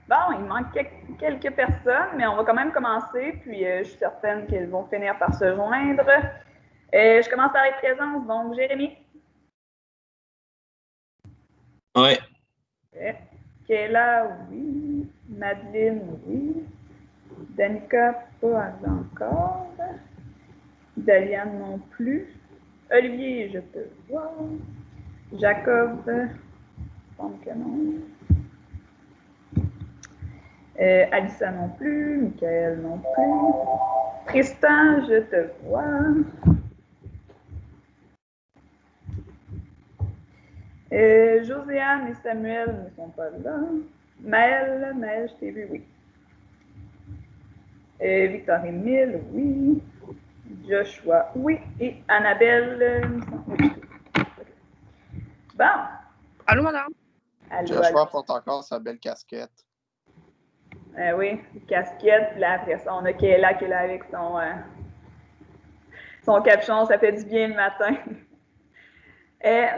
Bon, il manque quelques personnes, mais on va quand même commencer, puis je suis certaine qu'elles vont finir par se joindre. Je commence par les présences, donc Jérémy. Oui. Kayla, oui. Madeleine, oui. Danica, pas encore. Daliane non plus. Olivier, je te vois. Jacob, semble que non. Alissa non plus. Michael non plus. Tristan, je te vois. Joséanne et Samuel ne sont pas là. Maëlle, je t'ai vu, oui. Victor-Émile, oui. Joshua, oui. Et Annabelle, oui. Bon. Allô, madame? Allô, Joshua porte encore sa belle casquette. Oui, casquette. Puis là, après ça, on a Kayla qui est là avec son capuchon. Ça fait du bien le matin.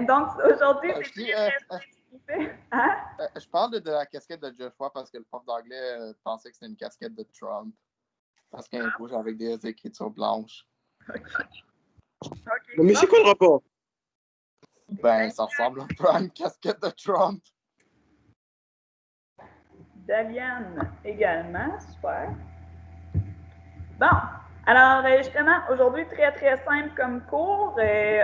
Donc, aujourd'hui, c'est hein? Je parle de la casquette de Joshua parce que le prof d'anglais pensait que c'était une casquette de Trump. Parce qu'elle est rouge avec des écritures blanches. Okay. Mais c'est quoi le rapport? Ben, ça ressemble un peu à une casquette de Trump. Daliane également, super. Bon, alors justement, aujourd'hui, très, très simple comme cours.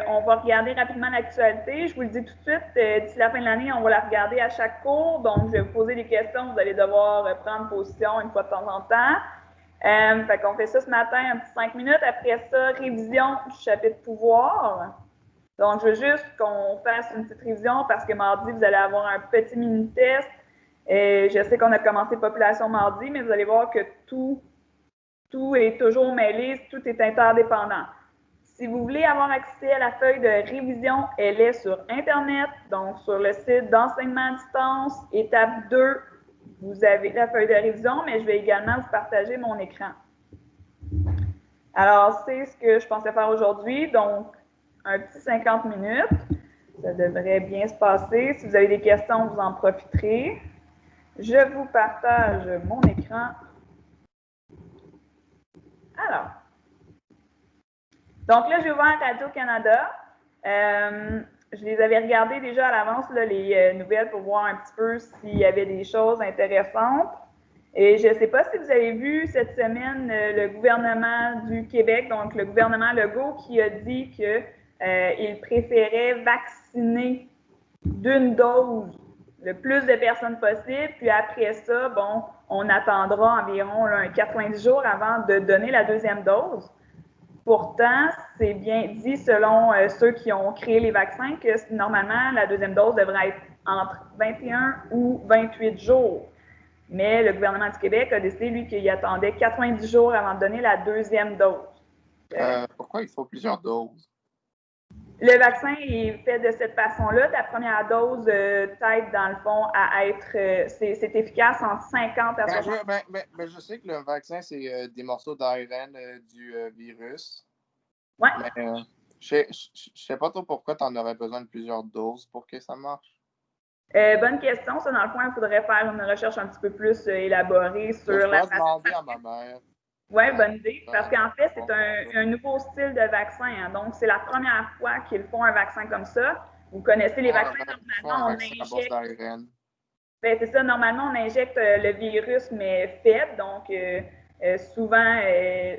On va regarder rapidement l'actualité. Je vous le dis tout de suite, d'ici la fin de l'année, on va la regarder à chaque cours. Donc, je vais vous poser des questions. Vous allez devoir prendre position une fois de temps en temps. Fait qu'on fait ça ce matin, un petit 5 minutes. Après ça, révision du chapitre pouvoir. Donc, je veux juste qu'on fasse une petite révision parce que mardi, vous allez avoir un petit mini-test. Je sais qu'on a commencé population mardi, mais vous allez voir que tout est toujours mêlé, tout est interdépendant. Si vous voulez avoir accès à la feuille de révision, elle est sur Internet, donc sur le site d'enseignement à distance, étape 2, vous avez la feuille de révision, mais je vais également vous partager mon écran. Alors, c'est ce que je pensais faire aujourd'hui, donc un petit 50 minutes. Ça devrait bien se passer. Si vous avez des questions, vous en profiterez. Je vous partage mon écran. Alors, donc là, j'ai ouvert Radio-Canada. Je les avais regardées déjà à l'avance, les nouvelles, pour voir un petit peu s'il y avait des choses intéressantes. Et je ne sais pas si vous avez vu cette semaine le gouvernement du Québec, donc le gouvernement Legault, qui a dit qu'il préférait vacciner d'une dose le plus de personnes possible, puis après ça, bon, on attendra environ 90 jours avant de donner la deuxième dose. Pourtant, c'est bien dit selon ceux qui ont créé les vaccins que normalement, la deuxième dose devrait être entre 21 ou 28 jours. Mais le gouvernement du Québec a décidé, lui, qu'il attendait 90 jours avant de donner la deuxième dose. Pourquoi il faut plusieurs doses? Le vaccin est fait de cette façon-là. Ta première dose t'aide, dans le fond, à être... c'est efficace en 50 à 60. Mais je sais que le vaccin, c'est des morceaux d'ARN du virus. Oui. Mais je sais pas trop pourquoi tu en aurais besoin de plusieurs doses pour que ça marche. Bonne question. Ça, dans le fond, il faudrait faire une recherche un petit peu plus élaborée sur je la façon. Je demander à ma mère. Oui, bonne idée. Parce qu'en fait, c'est un nouveau style de vaccin. Hein. Donc, c'est la première fois qu'ils font un vaccin comme ça. Vous connaissez les vaccins, normalement, on injecte... Ben, c'est ça, normalement, on injecte le virus, mais faible. Donc, souvent,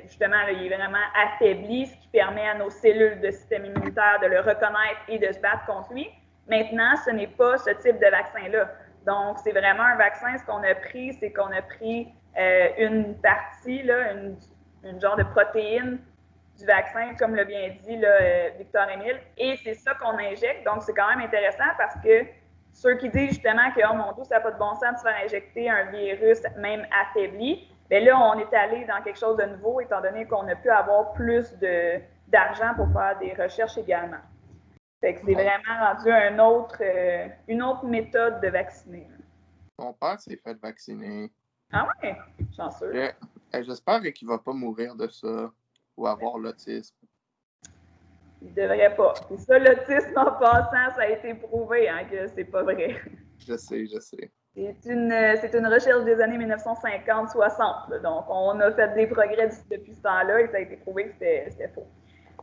justement, là, il est vraiment affaibli, ce qui permet à nos cellules de système immunitaire de le reconnaître et de se battre contre lui. Maintenant, ce n'est pas ce type de vaccin-là. Donc, c'est vraiment un vaccin. Ce qu'on a pris, c'est qu'on a pris une partie, là, une genre de protéine du vaccin, comme l'a bien dit là, Victor-Émile, et c'est ça qu'on injecte. Donc, c'est quand même intéressant parce que ceux qui disent justement que, oh mon Dieu, ça n'a pas de bon sens de se faire injecter un virus même affaibli, bien là, on est allé dans quelque chose de nouveau, étant donné qu'on a pu avoir plus d'argent pour faire des recherches également. Fait que c'est vraiment rendu une autre méthode de vacciner. Mon père s'est fait vacciner. Ah ouais? Chanceux. J'espère qu'il ne va pas mourir de ça ou avoir l'autisme. Il ne devrait pas. Et ça, l'autisme en passant, ça a été prouvé hein, que c'est pas vrai. Je sais. C'est une recherche des années 1950-60. Donc, on a fait des progrès depuis ce temps-là et ça a été prouvé que c'était faux.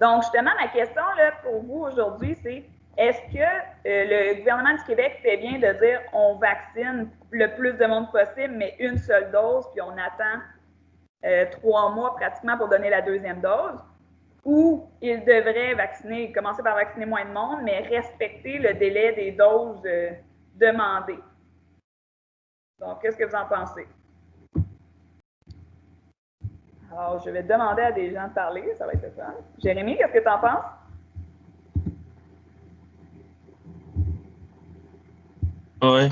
Donc, justement, ma question là, pour vous aujourd'hui, c'est est-ce que le gouvernement du Québec fait bien de dire on vaccine le plus de monde possible, mais une seule dose, puis on attend 3 mois pratiquement pour donner la deuxième dose? Ou il devrait commencer par vacciner moins de monde, mais respecter le délai des doses demandées? Donc, qu'est-ce que vous en pensez? Alors, je vais demander à des gens de parler, ça va être ça. Jérémy, qu'est-ce que tu en penses? Ouais.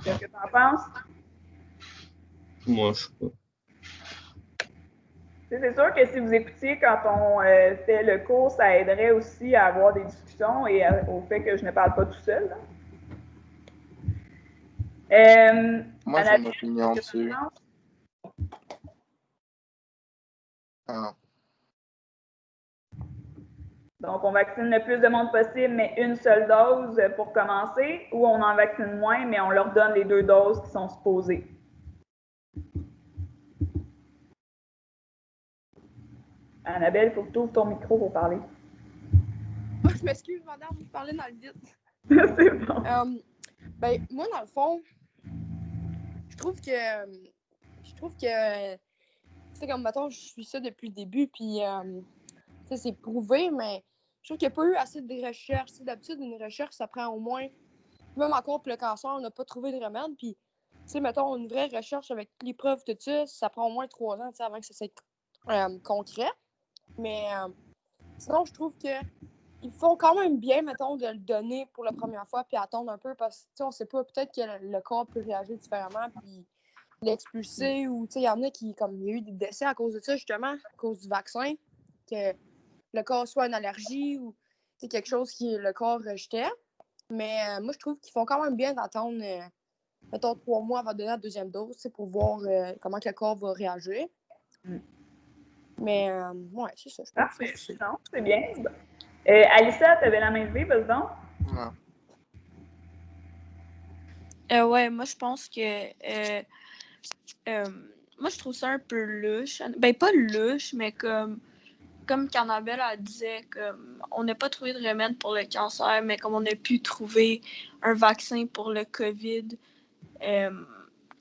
Qu'est-ce que tu en penses? Moi, je sais pas. C'est sûr que si vous écoutiez quand on fait le cours, ça aiderait aussi à avoir des discussions et au fait que je ne parle pas tout seul. Moi, j'ai une opinion dessus. Ah. Donc, on vaccine le plus de monde possible, mais une seule dose pour commencer, ou on en vaccine moins, mais on leur donne les 2 doses qui sont supposées. Annabelle, il faut que tu ouvres ton micro pour parler. Moi, je m'excuse, madame, je parlais dans le vide. C'est bon. Moi, dans le fond, je trouve que tu sais, comme, mettons, je suis ça depuis le début, puis, tu sais, c'est prouvé, mais je trouve qu'il n'y a pas eu assez de recherche. D'habitude, une recherche, ça prend au moins, même encore pour le cancer, on n'a pas trouvé de remède, puis, tu sais, mettons, une vraie recherche avec les preuves, tout ça, ça prend au moins 3 ans, tu sais, avant que ça soit concret. Mais, sinon, je trouve que ils font quand même bien, mettons, de le donner pour la première fois, puis attendre un peu, parce que, tu sais, on sait pas, peut-être que le corps peut réagir différemment, puis l'expulser, ou, tu sais, il y en a qui, comme, il y a eu des décès à cause de ça, justement, à cause du vaccin, que le corps soit une allergie, ou, c'est quelque chose que le corps rejetait. Mais moi, je trouve qu'ils font quand même bien d'attendre, mettons, 3 mois avant de donner la deuxième dose, tu sais, pour voir comment que le corps va réagir. Mais, ouais, c'est ça, je pense. Parfait. Non, c'est bien. Alissa, tu avais la main levée, vas-y donc. Ouais, moi, je pense que... moi, je trouve ça un peu louche. Ben, pas louche, mais comme Annabelle a disait, comme on n'a pas trouvé de remède pour le cancer, mais comme on a pu trouver un vaccin pour le COVID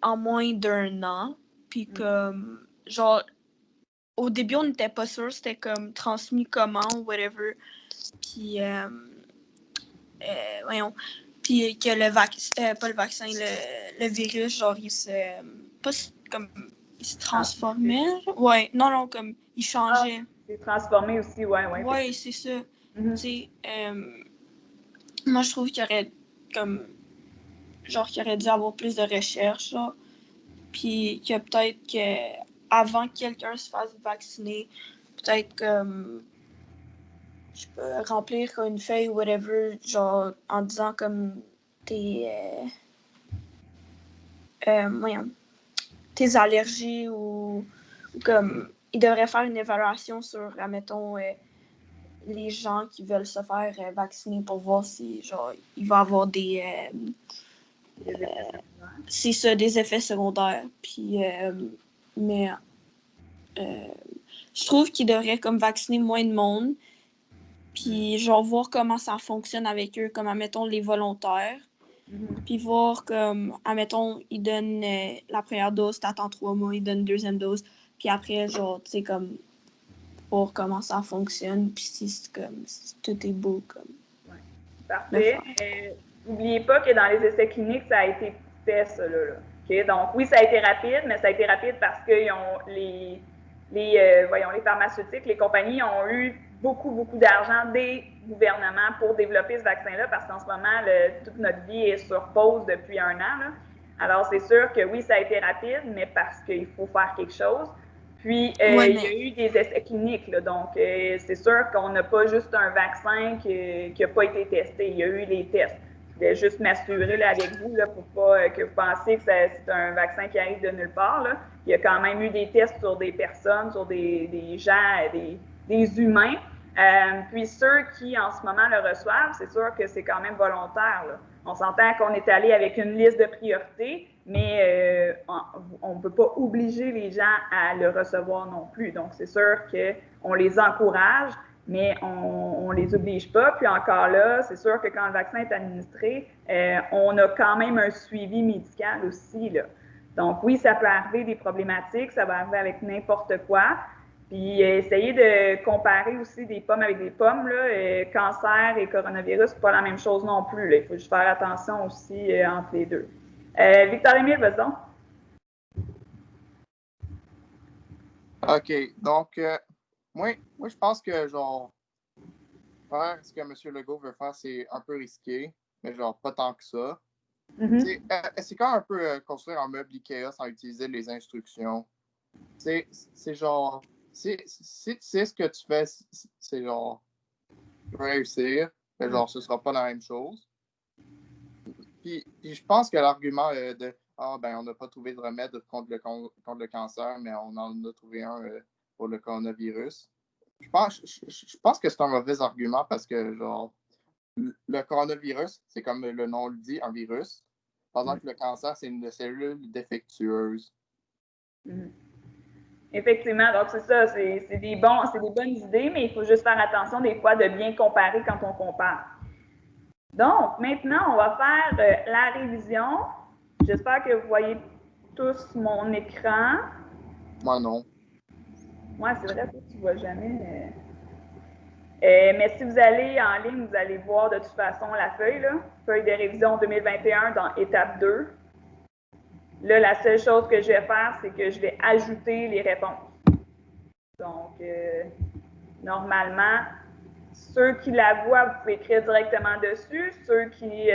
en moins d'1 an. Puis comme, genre, au début, on n'était pas sûr, c'était comme transmis comment ou whatever. Puis, voyons. Puis que le vaccin, pas le vaccin, le virus, genre, il se. Pas comme. Il se transformait. Ouais, non, comme. Il changeait. C'est transformé aussi, ouais. Ouais, c'est ça. Tu sais, moi, je trouve qu'il y aurait, comme. Genre, qu'il aurait dû avoir plus de recherche, là. Puis que peut-être que avant que quelqu'un se fasse vacciner, peut-être comme. Je peux remplir une feuille ou whatever, genre en disant comme tes allergies ou comme il devrait faire une évaluation sur, admettons, les gens qui veulent se faire vacciner pour voir si genre il va avoir des c'est ça, des effets secondaires. Puis mais je trouve qu'il devrait comme vacciner moins de monde. Puis genre voir comment ça fonctionne avec eux, comme admettons les volontaires. Puis voir comme, admettons, ils donnent la première dose, t'attends 3 mois, ils donnent une deuxième dose. Puis après, genre, tu sais, comme, voir comment ça fonctionne. Puis si tout est beau, comme. Ouais. Parfait. N'oubliez pas que dans les essais cliniques, ça a été fait, ça, là. Okay? Donc, oui, ça a été rapide, mais ça a été rapide parce que les pharmaceutiques, les compagnies ont eu beaucoup d'argent des gouvernements pour développer ce vaccin-là parce qu'en ce moment, toute notre vie est sur pause depuis 1 an. Là. Alors, c'est sûr que oui, ça a été rapide, mais parce qu'il faut faire quelque chose. Puis, il y a eu des essais cliniques. Là, donc, c'est sûr qu'on n'a pas juste un vaccin qui n'a pas été testé. Il y a eu les tests. Je voulais juste m'assurer là, avec vous là, pour pas que vous pensiez que c'est un vaccin qui arrive de nulle part. Là. Il y a quand même eu des tests sur des personnes, sur des gens, des humains. Puis ceux qui, en ce moment, le reçoivent, c'est sûr que c'est quand même volontaire. Là. On s'entend qu'on est allé avec une liste de priorités, mais on ne peut pas obliger les gens à le recevoir non plus. Donc, c'est sûr qu'on les encourage, mais on ne les oblige pas. Puis encore là, c'est sûr que quand le vaccin est administré, on a quand même un suivi médical aussi, là. Donc oui, ça peut arriver des problématiques, ça va arriver avec n'importe quoi. Puis essayer de comparer aussi des pommes avec des pommes, là, cancer et coronavirus, c'est pas la même chose non plus, là. Il faut juste faire attention aussi entre les deux. Victor-Émile, vas-y donc. OK, donc moi, je pense que genre faire ce que M. Legault veut faire, c'est un peu risqué, mais genre pas tant que ça. C'est quand un peu construire un meuble Ikea sans utiliser les instructions. C'est genre, si tu sais ce que tu fais, c'est genre, tu vas réussir, mais genre, ce sera pas la même chose. Puis je pense que l'argument de on n'a pas trouvé de remède contre le cancer, mais on en a trouvé un pour le coronavirus. Je pense que c'est un mauvais argument parce que genre, le coronavirus, c'est comme le nom le dit, un virus. Pendant que le cancer, c'est une cellule défectueuse. Effectivement, donc c'est ça, c'est des bonnes idées, mais il faut juste faire attention des fois de bien comparer quand on compare. Donc, maintenant, on va faire la révision. J'espère que vous voyez tous mon écran. Moi, non. Moi, c'est vrai que tu ne vois jamais. Mais si vous allez en ligne, vous allez voir de toute façon la feuille, là, feuille de révision 2021 dans étape 2. Là, la seule chose que je vais faire, c'est que je vais ajouter les réponses. Donc, normalement, ceux qui la voient, vous pouvez écrire directement dessus. Ceux qui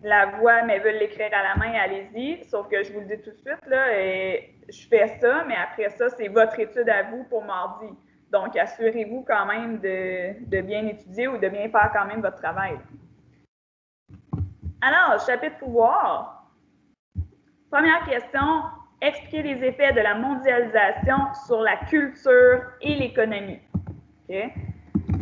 la voient mais veulent l'écrire à la main, allez-y. Sauf que je vous le dis tout de suite, là, je fais ça, mais après ça, c'est votre étude à vous pour mardi. Donc, assurez-vous quand même de bien étudier ou de bien faire quand même votre travail. Alors, chapitre pouvoir. Première question, expliquer les effets de la mondialisation sur la culture et l'économie. Okay?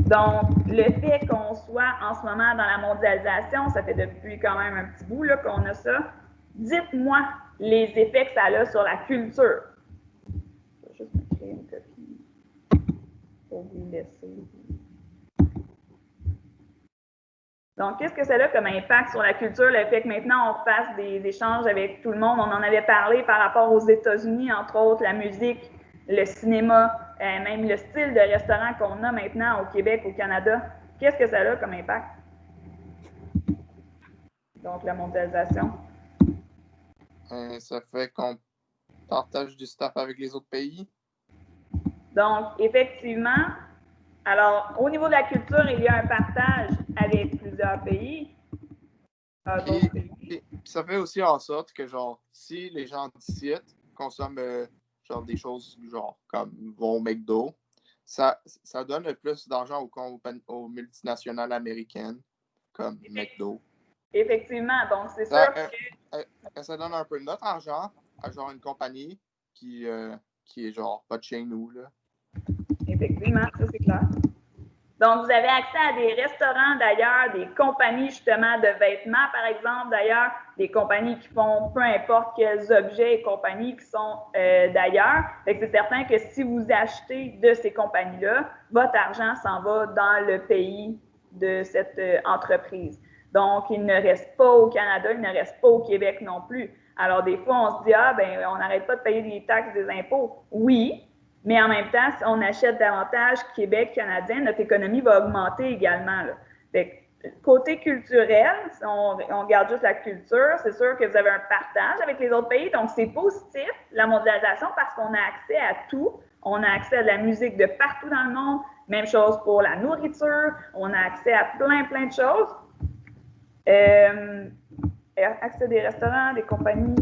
Donc, le fait qu'on soit en ce moment dans la mondialisation, ça fait depuis quand même un petit bout là, qu'on a ça. Dites-moi les effets que ça a sur la culture. Je vais juste me créer une copie pour vous laisser. Donc, qu'est-ce que ça a comme impact sur la culture, le fait que maintenant on fasse des échanges avec tout le monde? On en avait parlé par rapport aux États-Unis, entre autres, la musique, le cinéma, même le style de restaurant qu'on a maintenant au Québec, au Canada. Qu'est-ce que ça a comme impact? Donc, la mondialisation. Ça fait qu'on partage du stuff avec les autres pays. Donc, effectivement, alors, au niveau de la culture, il y a un partage avec plusieurs pays. Puis ça fait aussi en sorte que, genre, si les gens d'ici consomment genre des choses genre comme vont au McDo, ça donne plus d'argent aux multinationales américaines comme McDo. Effectivement, donc c'est sûr que ça donne un peu de notre argent à genre une compagnie qui est genre pas de chez nous, là. Effectivement, ça c'est clair. Donc, vous avez accès à des restaurants d'ailleurs, des compagnies justement de vêtements, par exemple, d'ailleurs, des compagnies qui font peu importe quels objets et compagnies qui sont d'ailleurs. Fait que c'est certain que si vous achetez de ces compagnies-là, votre argent s'en va dans le pays de cette entreprise. Donc, il ne reste pas au Canada, il ne reste pas au Québec non plus. Alors, des fois, on se dit, on n'arrête pas de payer des taxes, des impôts. Oui. Mais en même temps, si on achète davantage Québec, canadien, notre économie va augmenter également, là. Fait que, côté culturel, si on regarde juste la culture, c'est sûr que vous avez un partage avec les autres pays. Donc, c'est positif, la mondialisation, parce qu'on a accès à tout. On a accès à de la musique de partout dans le monde. Même chose pour la nourriture. On a accès à plein de choses. Accès à des restaurants, des compagnies.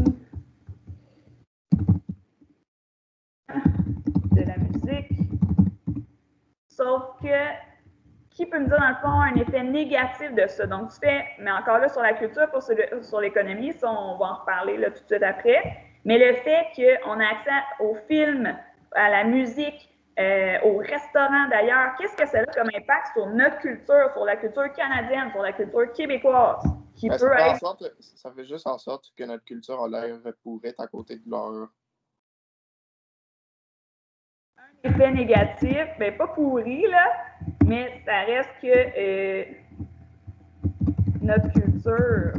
De la musique. Sauf que, qui peut me dire dans le fond un effet négatif de ça? Donc, tu fais, mais encore là, sur la culture, pas sur l'économie, ça, on va en reparler là, tout de suite après. Mais le fait qu'on a accès aux films, à la musique, aux restaurants d'ailleurs, qu'est-ce que ça a comme impact sur notre culture, sur la culture canadienne, sur la culture québécoise? qui peut être... Ça fait juste en sorte que notre culture a l'air pourrite à côté de leur... Un effet négatif, ben pas pourri, là, mais ça reste que notre culture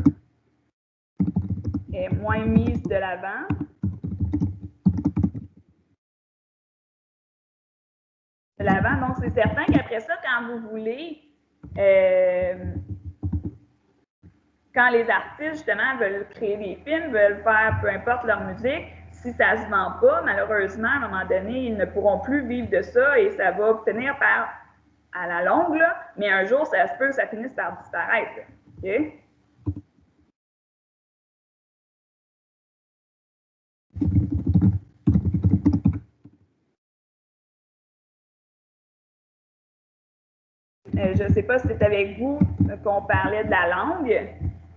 est moins mise de l'avant. Donc, c'est certain qu'après ça, quand vous voulez, quand les artistes, justement, veulent créer des films, veulent faire peu importe leur musique, si ça ne se vend pas, malheureusement, à un moment donné, ils ne pourront plus vivre de ça et ça va finir par, à la longue, là, mais un jour, ça se peut que ça finisse par disparaître. OK? Je ne sais pas si c'est avec vous qu'on parlait de la langue.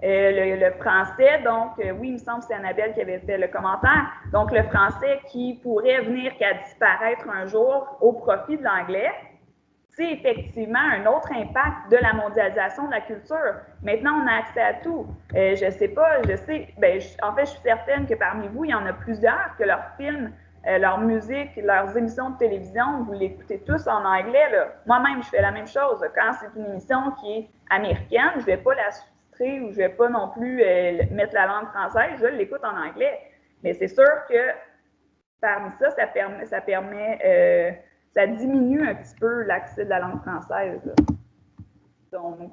Le français, donc, oui, il me semble que c'est Annabelle qui avait fait le commentaire. Donc, le français qui pourrait venir qu'à disparaître un jour au profit de l'anglais, c'est effectivement un autre impact de la mondialisation de la culture. Maintenant, on a accès à tout. Je ne sais pas, en fait, je suis certaine que parmi vous, il y en a plusieurs que leurs films, leur musique, leurs émissions de télévision, vous l'écoutez tous en anglais. Là. Moi-même, je fais la même chose. Quand c'est une émission qui est américaine, je ne vais pas la sous-titrer ou je ne vais pas non plus mettre la langue française, je l'écoute en anglais. Mais c'est sûr que parmi ça, ça diminue un petit peu l'accès de la langue française. Là. Donc,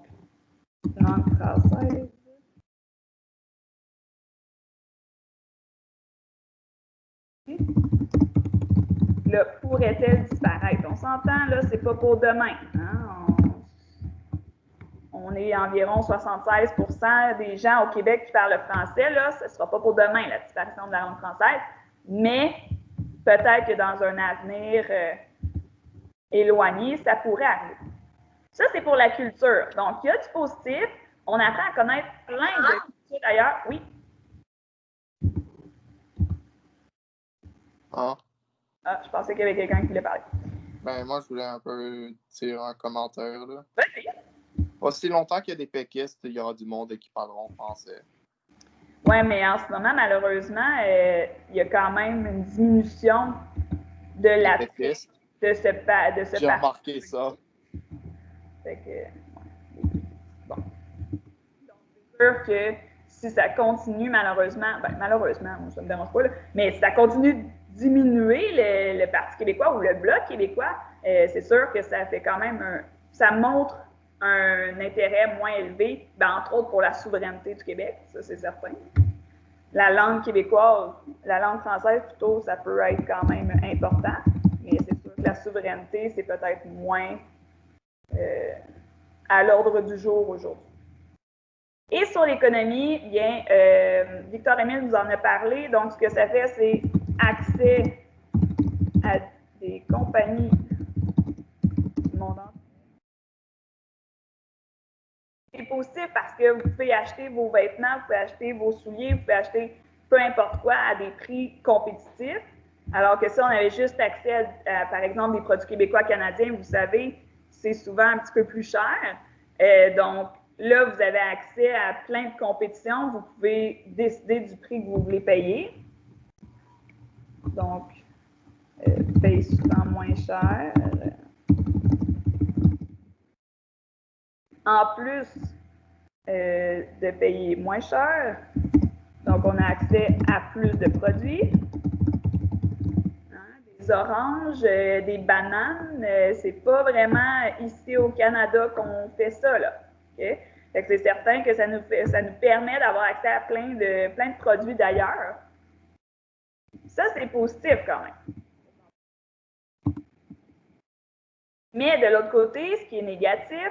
langue française. Là, pourrait-elle disparaître? On s'entend, là, c'est pas pour demain. Hein? On est environ 76% des gens au Québec qui parlent le français. Là, ce ne sera pas pour demain, la disparition de la langue française. Mais peut-être que dans un avenir éloigné, ça pourrait arriver. Ça, c'est pour la culture. Donc, il y a du positif. On apprend à connaître plein de cultures d'ailleurs. Oui? Ah, je pensais qu'il y avait quelqu'un qui voulait parler. Ben, moi, je voulais un peu tirer un commentaire, là. Oui. Pas si longtemps qu'il y a des péquistes, il y aura du monde qui parleront français. Oui, mais en ce moment, malheureusement, il y a quand même une diminution de la péquistes. de ce J'ai remarqué ça. Fait que, bon. Donc, c'est sûr que si ça continue, malheureusement, ça ne me dérange pas, là, mais si ça continue de diminuer le Parti québécois ou le Bloc québécois, c'est sûr que ça fait quand même ça montre un intérêt moins élevé, entre autres pour la souveraineté du Québec, ça c'est certain. La langue québécoise, la langue française plutôt, ça peut être quand même important, mais c'est sûr que la souveraineté, c'est peut-être moins à l'ordre du jour aujourd'hui. Et sur l'économie, bien, Victor-Émile nous en a parlé. Donc, ce que ça fait, c'est accès à des compagnies du monde entier. C'est positif parce que vous pouvez acheter vos vêtements, vous pouvez acheter vos souliers, vous pouvez acheter peu importe quoi à des prix compétitifs. Alors que si on avait juste accès à, par exemple, des produits québécois canadiens, vous savez, c'est souvent un petit peu plus cher. Donc, là, vous avez accès à plein de compétitions. Vous pouvez décider du prix que vous voulez payer. Donc, paye souvent moins cher. En plus de payer moins cher, donc on a accès à plus de produits. Des oranges, des bananes, c'est pas vraiment ici au Canada qu'on fait ça, là. Okay? Fait que c'est certain que ça nous permet d'avoir accès à plein de produits d'ailleurs. Ça, c'est positif quand même. Mais de l'autre côté, ce qui est négatif,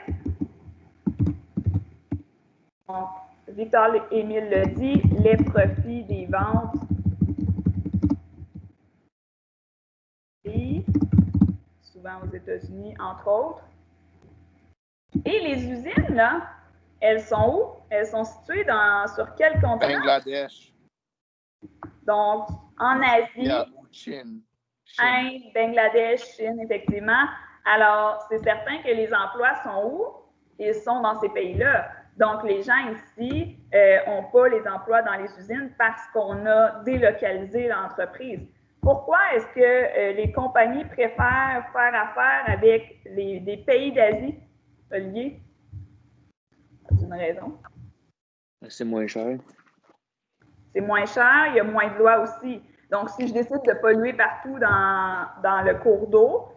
donc, Victor-Émile le dit, les profits des ventes souvent aux États-Unis, entre autres. Et les usines, là, elles sont où? Elles sont situées sur quel continent? Bangladesh. Donc, en Asie, Chine. Inde, Bangladesh, Chine, effectivement. Alors, c'est certain que les emplois sont où? Ils sont dans ces pays-là. Donc, les gens ici n'ont pas les emplois dans les usines parce qu'on a délocalisé l'entreprise. Pourquoi est-ce que les compagnies préfèrent faire affaire avec des pays d'Asie, Olivier? C'est une raison. C'est moins cher. C'est moins cher, il y a moins de lois aussi. Donc, si je décide de polluer partout dans le cours d'eau,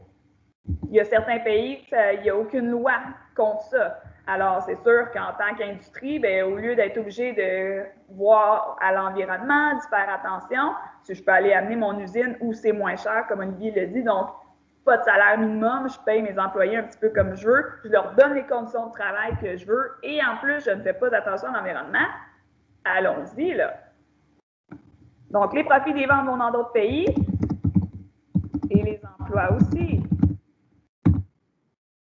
il y a certains pays il n'y a aucune loi contre ça. Alors, c'est sûr qu'en tant qu'industrie, bien, au lieu d'être obligé de voir à l'environnement, d'y faire attention, si je peux aller amener mon usine où c'est moins cher, comme Olivier l'a dit, donc pas de salaire minimum, je paye mes employés un petit peu comme je veux, je leur donne les conditions de travail que je veux et en plus, je ne fais pas d'attention à l'environnement. Allons-y, là. Donc, les profits des ventes vont dans d'autres pays et les emplois aussi.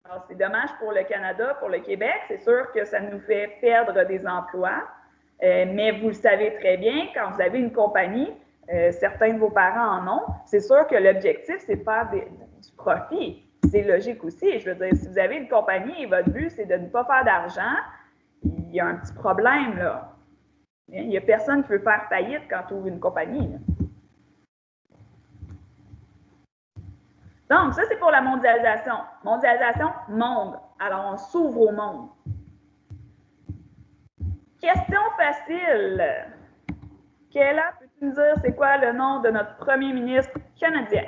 Alors, c'est dommage pour le Canada, pour le Québec. C'est sûr que ça nous fait perdre des emplois, mais vous le savez très bien, quand vous avez une compagnie, certains de vos parents en ont, c'est sûr que l'objectif, c'est de faire du profit. C'est logique aussi. Je veux dire, si vous avez une compagnie et votre but, c'est de ne pas faire d'argent, il y a un petit problème, là. Il n'y a personne qui veut faire faillite quand tu ouvres une compagnie, là. Donc, ça, c'est pour la mondialisation. Mondialisation, monde. Alors, on s'ouvre au monde. Question facile. Kayla, peux-tu nous dire c'est quoi le nom de notre premier ministre canadien?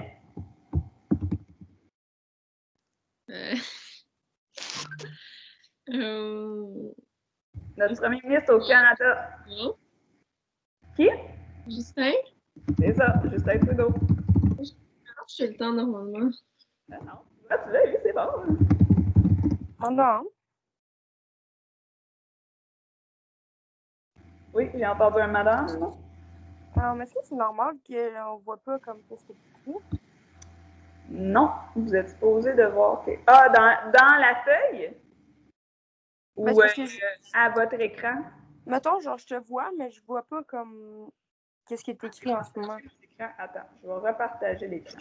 Notre premier ministre au Canada. Qui? Justin? C'est ça, Justin Trudeau. J'ai le temps normalement. Non, tu l'as eu, c'est bon. Oh non. Oui, j'ai entendu un madame. Mais est-ce que c'est normal qu'on ne voit pas comme qu'est-ce que tu fais? Non, vous êtes supposé de voir. Ah, dans la feuille? Ou à votre écran? Mettons, genre, je te vois, mais je vois pas comme qu'est-ce qui est écrit en ce moment. Attends, je vais repartager l'écran.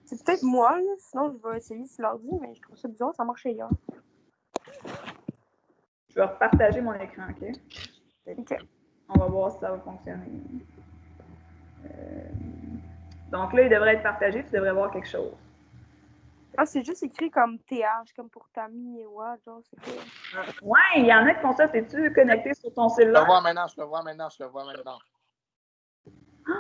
C'est peut-être moi, là. Sinon, je vais essayer sur l'ordi, mais je trouve ça bizarre, ça marchait hier. Je vais repartager mon écran, OK? OK. On va voir si ça va fonctionner. Donc là, il devrait être partagé, tu devrais voir quelque chose. Ah, c'est juste écrit comme TH, comme pour Tammy et ouais, genre, c'est quoi? Ouais, il y en a qui font ça. T'es-tu connecté sur ton cellulaire? Je le vois maintenant. Ah!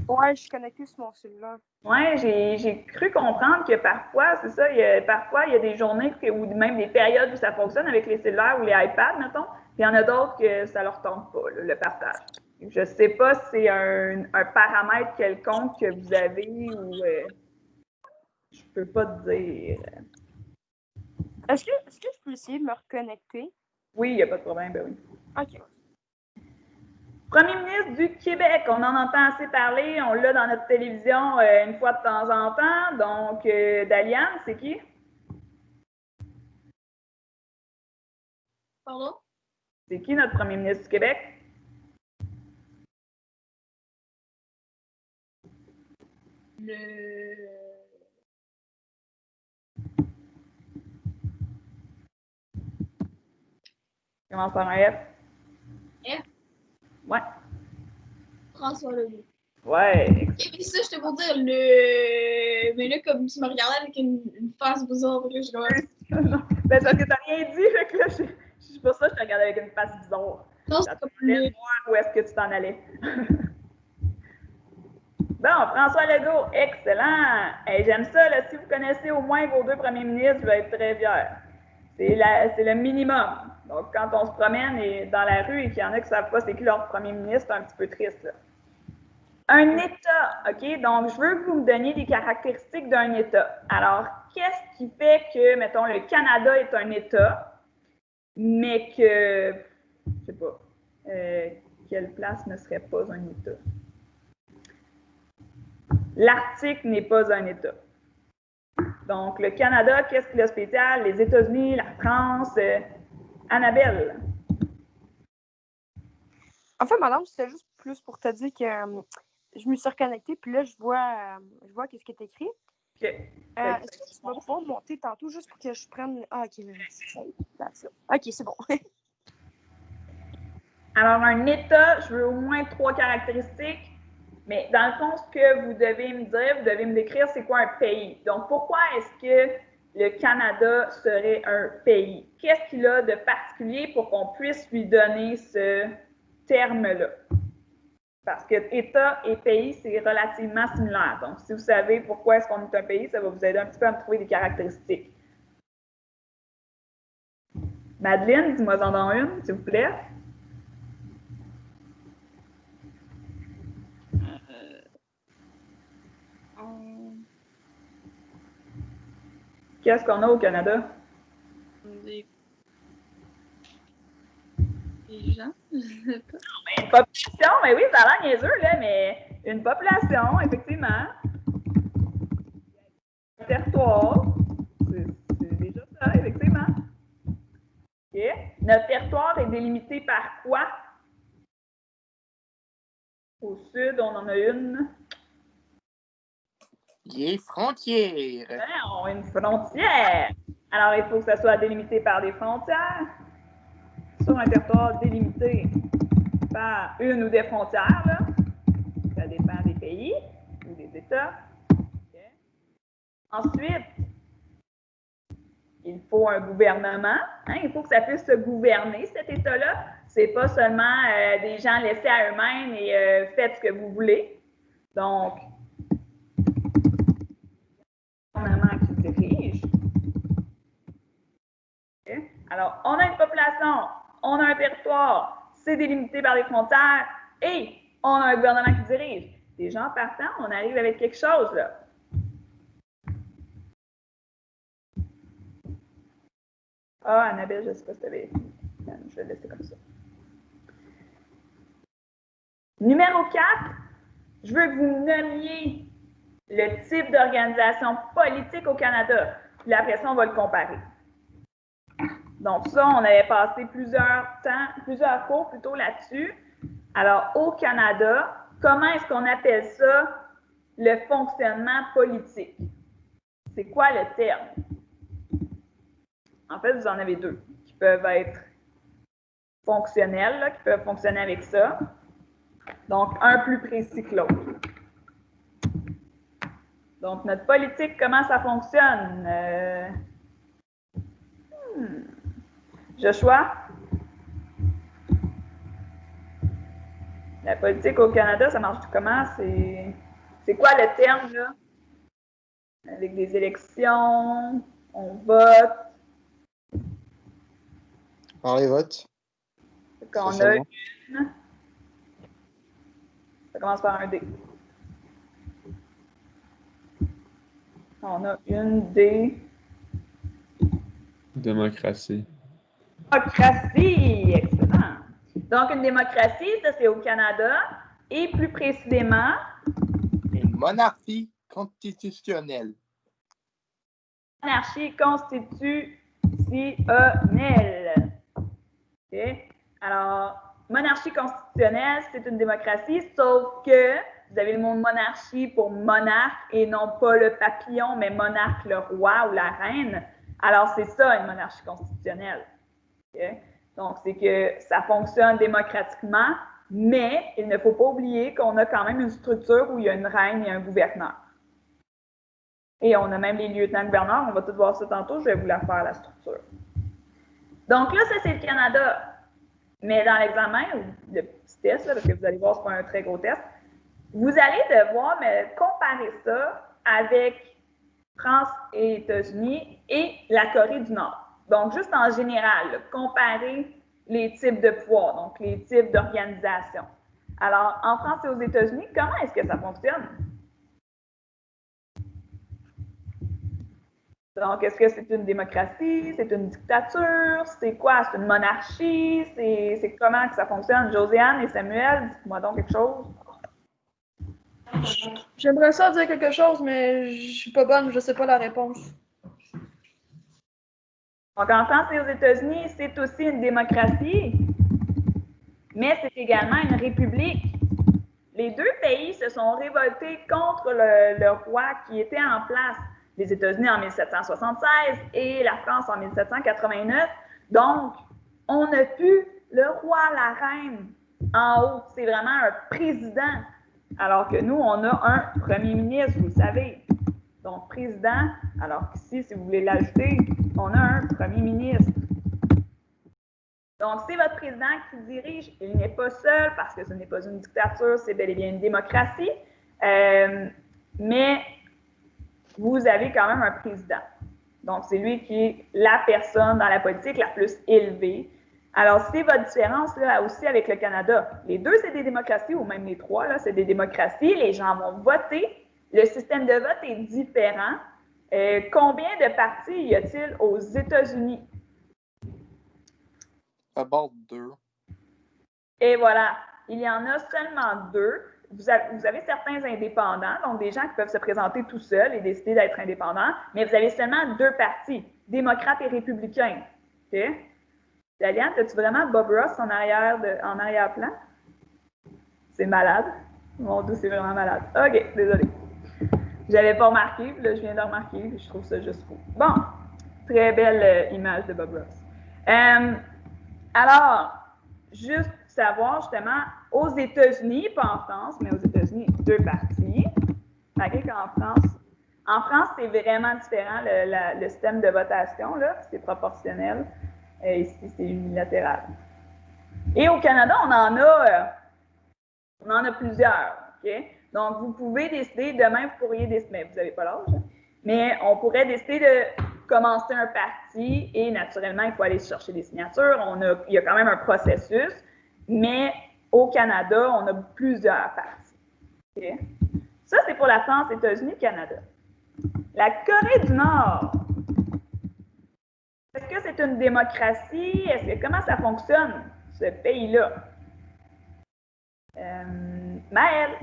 Ouais, je suis connectée sur mon cellulaire. Ouais, j'ai cru comprendre que parfois, c'est ça, parfois, il y a des journées ou même des périodes où ça fonctionne avec les cellulaires ou les iPads, mettons, puis il y en a d'autres que ça leur tente pas, là, le partage. Je sais pas si c'est un paramètre quelconque que vous avez ou je peux pas te dire. Est-ce que je peux essayer de me reconnecter? Oui, il n'y a pas de problème, ben oui. OK. Premier ministre du Québec, on en entend assez parler, on l'a dans notre télévision une fois de temps en temps. Donc, Daliane, c'est qui? Pardon? C'est qui notre premier ministre du Québec? Commence par un F. F? Ouais. François Legault. Ouais. Et ça, je te pour dire mais là, comme tu me regardais avec une face bizarre, là, je commence. Ben, parce que t'as rien dit, fait que là, je pour ça que je te regardais avec une face bizarre. Non, c'est comme le... voir où est-ce que tu t'en allais. Bon, François Legault, excellent! Hey, j'aime ça, là, si vous connaissez au moins vos deux premiers ministres, je vais être très fière. C'est le minimum. Donc, quand on se promène dans la rue et qu'il y en a qui ne savent pas c'est qui leur premier ministre, c'est un petit peu triste, là. Un État, OK? Donc, je veux que vous me donniez des caractéristiques d'un État. Alors, qu'est-ce qui fait que, mettons, le Canada est un État, mais que, je sais pas, quelle place ne serait pas un État? L'Arctique n'est pas un État. Donc, le Canada, qu'est-ce qu'il a de spécial? Les États-Unis, la France, Annabelle. En fait, madame, c'était juste plus pour te dire que je me suis reconnectée, puis là, je vois qu'est-ce qui est écrit. OK. Est-ce que tu vas pouvoir monter tantôt juste pour que je prenne. Ah, ok, ok, c'est bon. Alors, un État, je veux au moins 3 caractéristiques, mais dans le fond, ce que vous devez me dire, vous devez me décrire c'est quoi un pays. Donc, pourquoi est-ce que le Canada serait un pays? Qu'est-ce qu'il a de particulier pour qu'on puisse lui donner ce terme-là? Parce que État et pays, c'est relativement similaire. Donc, si vous savez pourquoi est-ce qu'on est un pays, ça va vous aider un petit peu à me trouver des caractéristiques. Madeleine, dis-moi-en dans une, s'il vous plaît. Qu'est-ce qu'on a au Canada? Des gens, je sais pas. Une population, mais oui, ça a l'air niaiseux, là, mais une population, effectivement. Un territoire, c'est déjà ça, effectivement. OK. Notre territoire est délimité par quoi? Au sud, on en a une. Les frontières. On a une frontière. Alors, il faut que ça soit délimité par des frontières. Sur un territoire délimité par une ou des frontières, là. Ça dépend des pays ou des États. Okay. Ensuite, il faut un gouvernement. Hein? Il faut que ça puisse se gouverner, cet État-là. Ce n'est pas seulement des gens laissés à eux-mêmes et faites ce que vous voulez. Donc, gouvernement qui dirige. Okay. Alors, on a une population, on a un territoire, c'est délimité par des frontières et on a un gouvernement qui dirige. Déjà en partant, on arrive avec quelque chose, là. Ah, Annabelle, je ne sais pas si tu avais... Je vais le laisser comme ça. Numéro 4, je veux que vous nommiez le type d'organisation politique au Canada. Puis après ça, on va le comparer. Donc ça, on avait passé plusieurs cours plutôt là-dessus. Alors, au Canada, comment est-ce qu'on appelle ça le fonctionnement politique? C'est quoi le terme? En fait, vous en avez 2 qui peuvent être fonctionnels, là, qui peuvent fonctionner avec ça. Donc, un plus précis que l'autre. Donc, notre politique, comment ça fonctionne? Joshua? La politique au Canada, ça marche comment? C'est quoi le terme, là? Avec des élections, on vote. Par les votes. Quand on a une. Ça commence par un D. On a une D. Démocratie. Démocratie! Excellent. Donc, une démocratie, ça c'est au Canada. Et plus précisément... Une monarchie constitutionnelle. Monarchie constitutionnelle. Okay. Alors, monarchie constitutionnelle, c'est une démocratie, sauf que vous avez le mot monarchie pour monarque et non pas le papillon, mais monarque, le roi ou la reine. Alors, c'est ça, une monarchie constitutionnelle. Okay. Donc, c'est que ça fonctionne démocratiquement, mais il ne faut pas oublier qu'on a quand même une structure où il y a une reine et un gouverneur. Et on a même les lieutenants-gouverneurs, on va tout voir ça tantôt, je vais vous la faire, la structure. Donc là, ça, c'est le Canada. Mais dans l'examen, ou le petit test, là, parce que vous allez voir, ce n'est pas un très gros test, vous allez devoir comparer ça avec France et États-Unis et la Corée du Nord. Donc, juste en général, là, comparer les types de pouvoir, donc les types d'organisation. Alors, en France et aux États-Unis, comment est-ce que ça fonctionne? Donc, est-ce que c'est une démocratie? C'est une dictature? C'est quoi? C'est une monarchie? C'est comment que ça fonctionne? Josiane et Samuel, dites-moi donc quelque chose. J'aimerais ça dire quelque chose, mais je suis pas bonne, je sais pas la réponse. Donc, en France et aux États-Unis, c'est aussi une démocratie, mais c'est également une république. Les 2 pays se sont révoltés contre le roi qui était en place. les États-Unis en 1776 et la France en 1789. Donc, on n'a plus le roi, la reine en haut. C'est vraiment un président. Alors que nous, on a un premier ministre, vous le savez. Donc, président, alors qu'ici, si vous voulez l'ajouter, on a un premier ministre. Donc, c'est votre président qui dirige. Il n'est pas seul parce que ce n'est pas une dictature, c'est bel et bien une démocratie. Mais vous avez quand même un président. Donc, c'est lui qui est la personne dans la politique la plus élevée. Alors, c'est votre différence là aussi avec le Canada. Les deux, c'est des démocraties, ou même les trois, là, c'est des démocraties. Les gens vont voter. Le système de vote est différent. Combien de partis y a-t-il aux États-Unis? About 2. Et voilà, il y en a seulement 2. Vous avez certains indépendants, donc des gens qui peuvent se présenter tout seuls et décider d'être indépendants, mais vous avez seulement 2 partis, démocrates et républicains. OK? Daliane, as-tu vraiment Bob Ross en arrière-plan? C'est malade. Mon Dieu, c'est vraiment malade. OK, désolé. J'avais pas remarqué, puis là, je viens de remarquer, puis je trouve ça juste fou. Bon, très belle image de Bob Ross. Alors, juste savoir, justement, aux États-Unis, pas en France, mais aux États-Unis, 2 partis. Malgré qu'en France, c'est vraiment différent, le système de votation, là, c'est proportionnel. Ici, c'est unilatéral. Et au Canada, on en a plusieurs, OK? Donc, vous pouvez décider, demain, vous pourriez décider, mais vous n'avez pas l'âge, hein? Mais on pourrait décider de commencer un parti et naturellement, il faut aller chercher des signatures. Il y a quand même un processus, mais au Canada, on a plusieurs partis. Okay? Ça, c'est pour la France, États-Unis, Canada. La Corée du Nord. Est-ce que c'est une démocratie? Comment ça fonctionne, ce pays-là? Maëlle.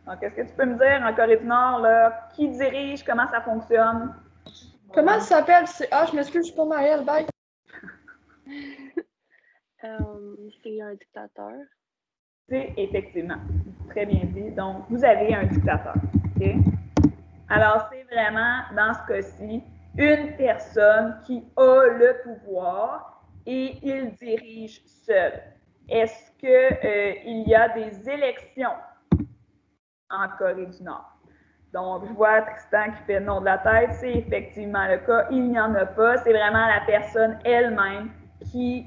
Donc, est-ce que tu peux me dire, en Corée du Nord, là, qui dirige, comment ça fonctionne? Comment ça s'appelle? Je m'excuse, je suis pas Maëlle, bye. C'est un dictateur. C'est effectivement, très bien dit. Donc, vous avez un dictateur. Okay? Alors, c'est vraiment, dans ce cas-ci, une personne qui a le pouvoir et il dirige seul. Est-ce qu'il y a des élections en Corée du Nord? Donc, je vois Tristan qui fait non de la tête. C'est effectivement le cas. Il n'y en a pas. C'est vraiment la personne elle-même qui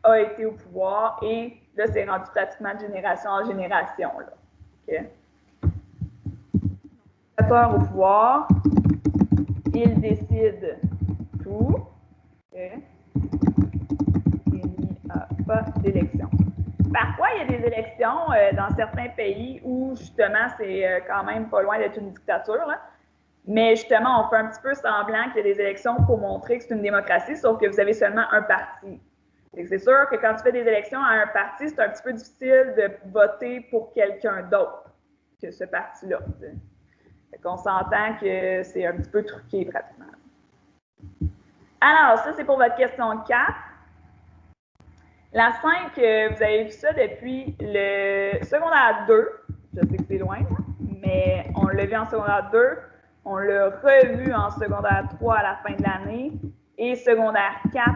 a été au pouvoir et là, c'est rendu pratiquement de génération en génération. Là. Okay. Le dictateur au pouvoir, il décide tout. Okay. Il n'y a pas d'élection. Parfois, il y a des élections dans certains pays où, justement, c'est quand même pas loin d'être une dictature. Là. Mais justement, on fait un petit peu semblant qu'il y a des élections pour montrer que c'est une démocratie, sauf que vous avez seulement un parti. C'est sûr que quand tu fais des élections à un parti, c'est un petit peu difficile de voter pour quelqu'un d'autre que ce parti-là. On s'entend que c'est un petit peu truqué pratiquement. Alors, ça, c'est pour votre question 4. La 5, vous avez vu ça depuis le secondaire 2. Je sais que c'est loin, mais on l'a vu en secondaire 2. On l'a revu en secondaire 3 à la fin de l'année. Et secondaire 4,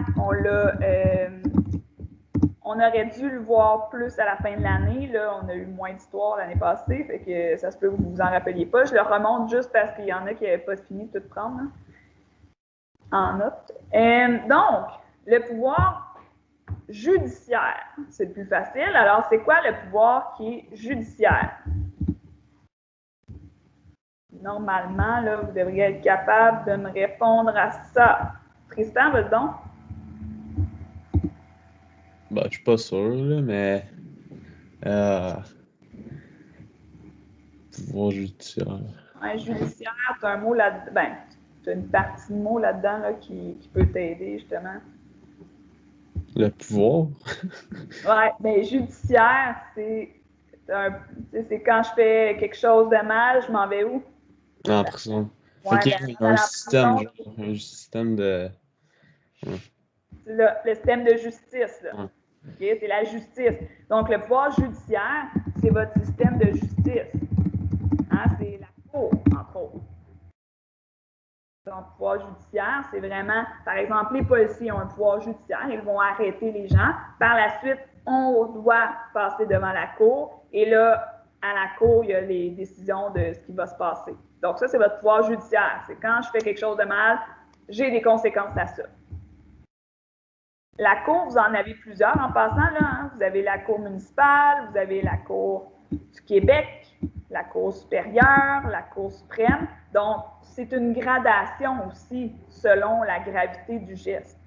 on aurait dû le voir plus à la fin de l'année. Là, on a eu moins d'histoire l'année passée, fait que ça se peut que vous vous en rappeliez pas. Je le remonte juste parce qu'il y en a qui n'avaient pas fini de tout prendre hein, en note. Donc, le pouvoir judiciaire, c'est le plus facile. Alors, c'est quoi le pouvoir qui est judiciaire? Normalement, là, vous devriez être capable de me répondre à ça. Tristan, vas-y donc. Ben, je suis pas sûr, là, mais... pouvoir judiciaire. Ouais, judiciaire, tu as un mot là-dedans. Ben, tu as une partie de mot là-dedans là, qui peut t'aider, justement. Le pouvoir? Ouais, bien, judiciaire, c'est quand je fais quelque chose de mal, je m'en vais où? En prison. Ouais, Ok, il y a un système, genre, un système de... Ouais. Le système de justice, là. Ouais. Okay, c'est la justice. Donc, le pouvoir judiciaire, c'est votre système de justice. Hein? C'est la cour, entre autres. Donc, pouvoir judiciaire, c'est vraiment, par exemple, les policiers ont un pouvoir judiciaire, ils vont arrêter les gens. Par la suite, on doit passer devant la cour et là, à la cour, il y a les décisions de ce qui va se passer. Donc, ça, c'est votre pouvoir judiciaire. C'est quand je fais quelque chose de mal, j'ai des conséquences à ça. La cour, vous en avez plusieurs en passant, là. Hein? Vous avez la cour municipale, vous avez la cour du Québec, la cour supérieure, la cour suprême. Donc, c'est une gradation aussi selon la gravité du geste.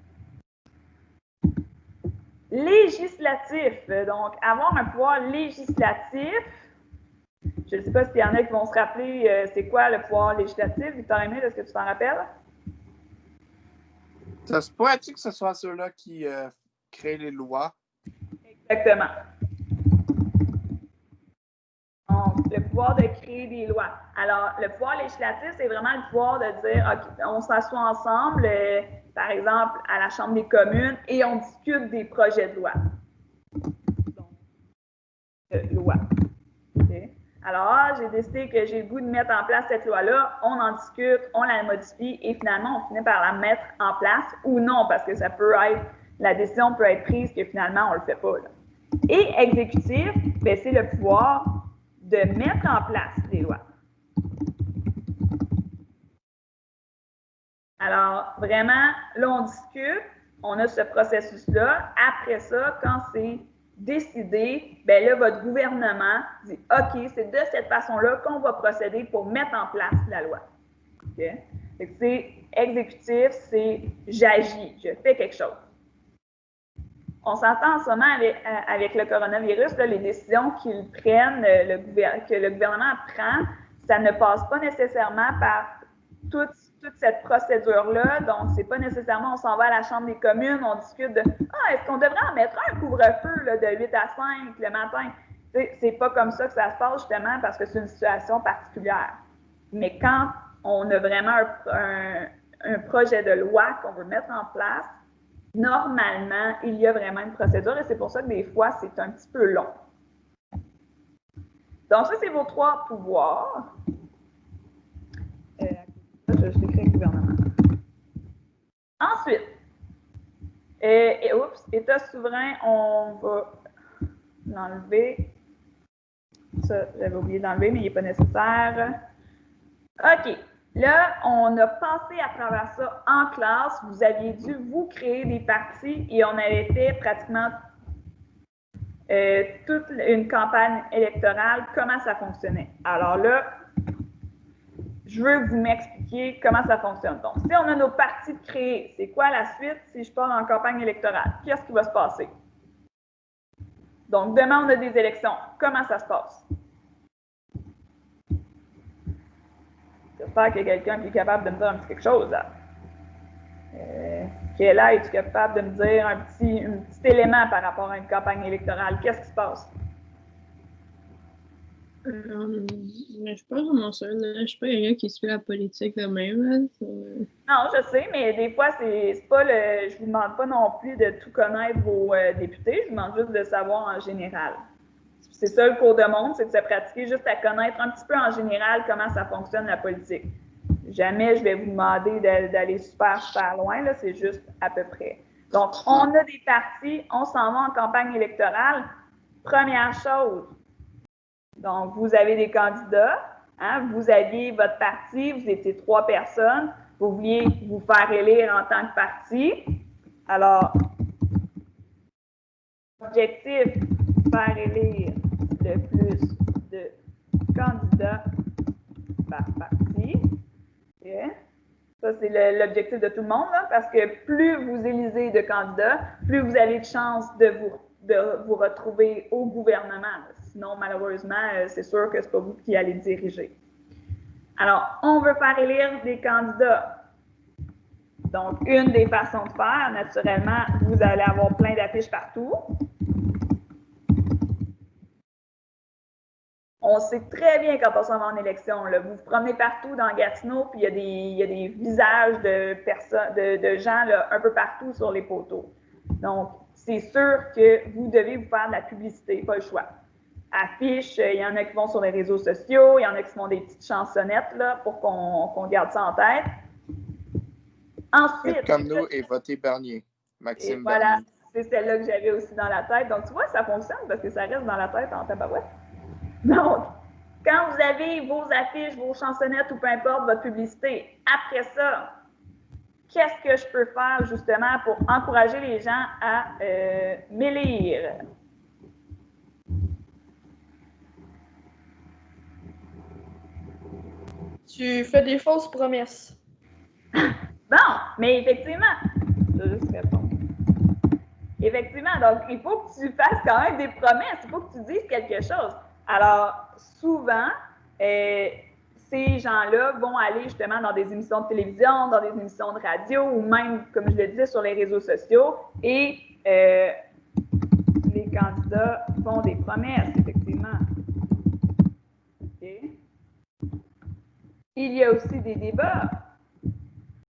Législatif. Donc, avoir un pouvoir législatif, je ne sais pas s'il y en a qui vont se rappeler c'est quoi le pouvoir législatif. Victor-Émile, est-ce que tu t'en rappelles? Ça se pourrait-tu que ce soit ceux-là qui créent les lois? Exactement. Donc, le pouvoir de créer des lois. Alors, le pouvoir législatif, c'est vraiment le pouvoir de dire, OK, on s'assoit ensemble, par exemple, à la Chambre des communes, et on discute des projets de loi. Donc, loi. Okay. Alors, j'ai décidé que j'ai le goût de mettre en place cette loi-là, on en discute, on la modifie, et finalement, on finit par la mettre en place, ou non, parce que ça peut être, la décision peut être prise que finalement, on ne le fait pas. Là. Et exécutif, ben, c'est le pouvoir de mettre en place des lois. Alors, vraiment, là, on discute, on a ce processus-là. Après ça, quand c'est décidé, bien là, votre gouvernement dit « OK, c'est de cette façon-là qu'on va procéder pour mettre en place la loi. Okay? » C'est exécutif, c'est « j'agis, je fais quelque chose ». On s'entend en ce moment avec le coronavirus, là, les décisions qu'ils prennent, que le gouvernement prend, ça ne passe pas nécessairement par toute cette procédure-là. Donc, c'est pas nécessairement on s'en va à la Chambre des communes, on discute de « est-ce qu'on devrait en mettre un couvre-feu là, de 8 à 5 le matin? » C'est pas comme ça que ça se passe, justement, parce que c'est une situation particulière. Mais quand on a vraiment un projet de loi qu'on veut mettre en place, normalement, il y a vraiment une procédure et c'est pour ça que des fois, c'est un petit peu long. Donc, ça, c'est vos 3 pouvoirs. Je l'écris gouvernement. Ensuite, État souverain, on va l'enlever. Ça, j'avais oublié d'enlever, mais il n'est pas nécessaire. OK. Là, on a passé à travers ça en classe. Vous aviez dû vous créer des partis et on avait fait pratiquement toute une campagne électorale, comment ça fonctionnait. Alors là, je veux vous m'expliquer comment ça fonctionne. Donc, si on a nos partis de créer, c'est quoi la suite si je pars en campagne électorale? Qu'est-ce qui va se passer? Donc, demain, on a des élections. Comment ça se passe? J'espère qu'il y a quelqu'un qui est capable de me dire un petit quelque chose. Là. Kéla, es-tu capable de me dire un petit élément par rapport à une campagne électorale? Qu'est-ce qui se passe? Je suis pas vraiment sûre. Je suis pas quelqu'un qui suit la politique de même. Là. Non, je sais, mais des fois, c'est pas le. Je vous demande pas non plus de tout connaître vos députés, je vous demande juste de savoir en général. C'est ça le cours de monde, c'est de se pratiquer juste à connaître un petit peu en général comment ça fonctionne la politique. Jamais je vais vous demander d'aller super loin, là, c'est juste à peu près. Donc, on a des partis, on s'en va en campagne électorale. Première chose, donc, vous avez des candidats, hein, vous aviez votre parti, vous étiez 3 personnes, vous vouliez vous faire élire en tant que parti. Alors, objectif, faire élire le plus de candidats par parti. Okay. Ça, c'est l'objectif de tout le monde, là, parce que plus vous élisez de candidats, plus vous avez de chances de vous retrouver au gouvernement. Là. Sinon, malheureusement, c'est sûr que ce n'est pas vous qui allez diriger. Alors, on veut faire élire des candidats. Donc, une des façons de faire, naturellement, vous allez avoir plein d'affiches partout. On sait très bien quand on s'en va en élection. Là. Vous vous promenez partout dans Gatineau, puis il y a des visages de personnes, de gens là, un peu partout sur les poteaux. Donc, c'est sûr que vous devez vous faire de la publicité, pas le choix. affiches, il y en a qui vont sur les réseaux sociaux, il y en a qui font des petites chansonnettes là, pour qu'on garde ça en tête. Ensuite, faites comme nous et votez Bernier. Maxime voilà, Bernier. c'est celle-là que j'avais aussi dans la tête. Donc, tu vois, ça fonctionne parce que ça reste dans la tête en tabarouette. Donc, quand vous avez vos affiches, vos chansonnettes ou peu importe votre publicité, après ça, qu'est-ce que je peux faire justement pour encourager les gens à m'élire? Tu fais des fausses promesses. Bon, mais effectivement, je vais juste répondre. Effectivement, donc il faut que tu fasses quand même des promesses, il faut que tu dises quelque chose. Alors, souvent, ces gens-là vont aller justement dans des émissions de télévision, dans des émissions de radio ou même, comme je le disais, sur les réseaux sociaux et les candidats font des promesses, effectivement. Okay. Il y a aussi des débats.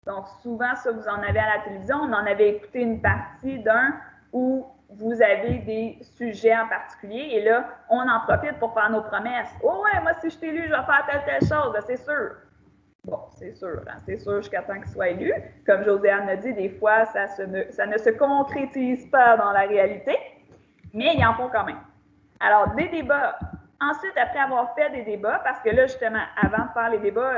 Donc, souvent, ça, vous en avez à la télévision. On en avait écouté une partie d'un où vous avez des sujets en particulier et là, on en profite pour faire nos promesses. « Oh ouais, moi, si je suis élu, je vais faire telle chose. » C'est sûr. Bon, c'est sûr. Hein? C'est sûr jusqu'à temps qu'il soit élu. Comme Josiane a dit, des fois, ça ne se concrétise pas dans la réalité, mais ils en font quand même. Alors, des débats. Ensuite, après avoir fait des débats, parce que là, justement, avant de faire les débats,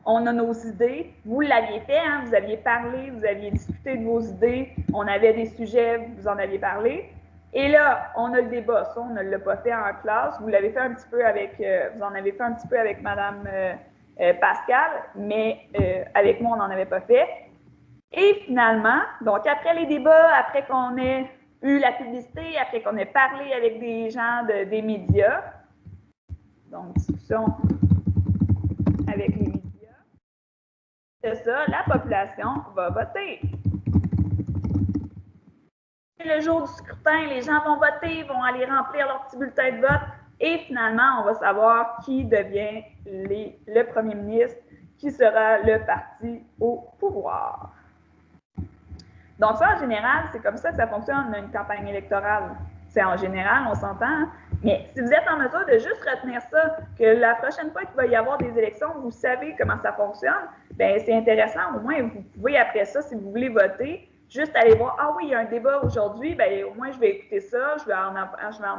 on a nos idées. Vous l'aviez fait, hein? Vous aviez parlé, vous aviez discuté de vos idées. On avait des sujets, vous en aviez parlé. Et là, on a le débat. Ça, on ne l'a pas fait en classe. Vous l'avez fait un petit peu avec, vous en avez fait un petit peu avec Mme Pascal, mais avec moi, on n'en avait pas fait. Et finalement, donc après les débats, après qu'on ait eu la publicité, après qu'on ait parlé avec des gens des médias, donc discussion avec les médias, c'est ça, la population va voter. Le jour du scrutin, les gens vont voter, vont aller remplir leur petit bulletin de vote et finalement, on va savoir qui devient le premier ministre, qui sera le parti au pouvoir. Donc ça, en général, c'est comme ça que ça fonctionne, une campagne électorale. C'est en général, on s'entend. Hein? Mais si vous êtes en mesure de juste retenir ça, que la prochaine fois qu'il va y avoir des élections, vous savez comment ça fonctionne, bien, c'est intéressant. Au moins, vous pouvez, après ça, si vous voulez voter, juste aller voir, ah oui, il y a un débat aujourd'hui, bien, au moins, je vais écouter ça, je vais en